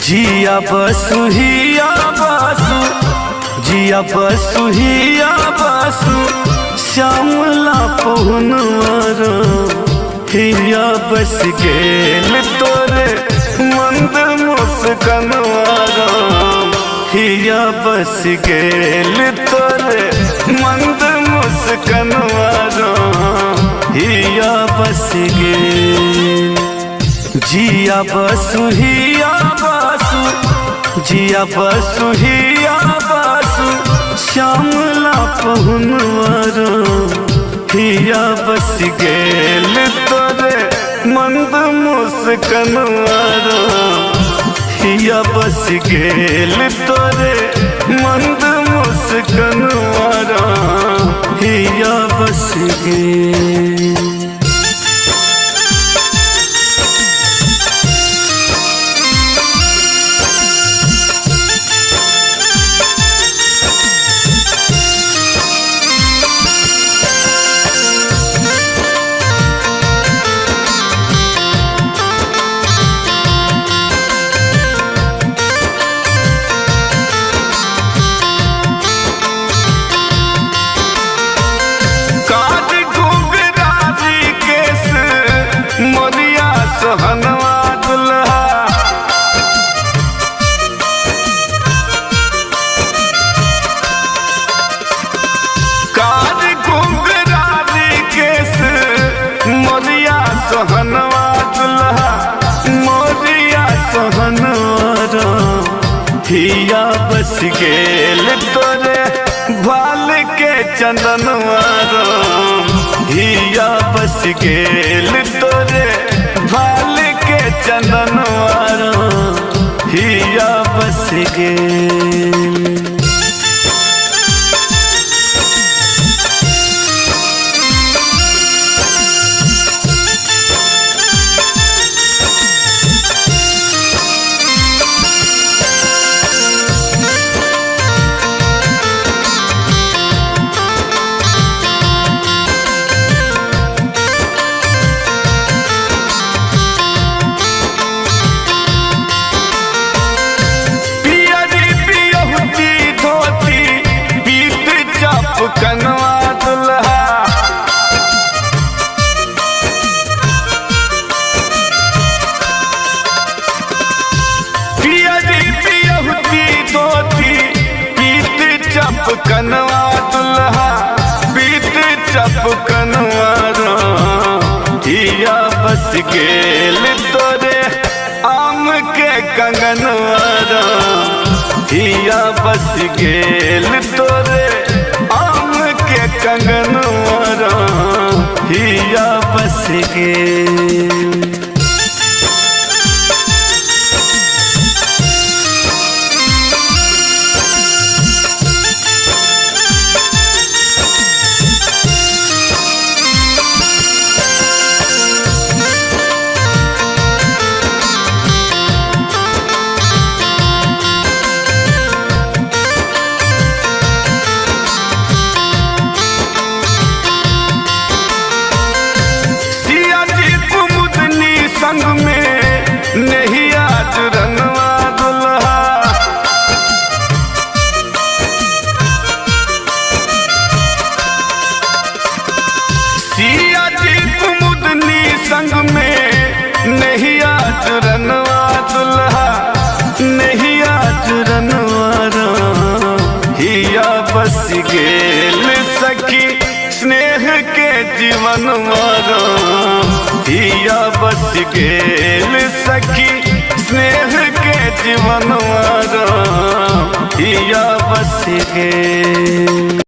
जिया बसु हिया बसु जिया बसु हिया बसु श्यामला पहुनवर हिया बस गेल तोरे मंद मुस्कनवर हिया बस गेल तोरे मंद मुस्कनवर हिया बस गेल। जिया बसु हिया बसु जिया बसु हिया बसु श्यामला पहुनवर हिया बस गेल तोरे मंद मुस्कनवर हिया बस गेल तोरे मंद मुस्कनवर हिया बस गेल। सोहनवा दुल्हा काज घुंघराली केस मोरिया सोहनवा दुल्हा मोरिया सोहनवा हिया बस गेल तोरे भाल के चंदनवा हिया बस गेल तोरे भाल के चंदनवार हिया बस गेल। कनवा दुल्हा पियरी पियहुती धोती पीत चप कनवा दुल्हा पीत चप कनवा हिया बस गेल तोरे आम के कंगनवा हिया बस गेल तोरे के कंगनवर हिया बस गेल। संग में नहीं आज रनवा दुल्हा सिया जी कुमुदनी संग में नहीं आज रनवा दुल्हा नहीं आज रनवा हिया बस गेल सखी स्नेह के जीवन वारा हिया बस गेल सखी स्नेह के जीवन वारा हिया बस गेल।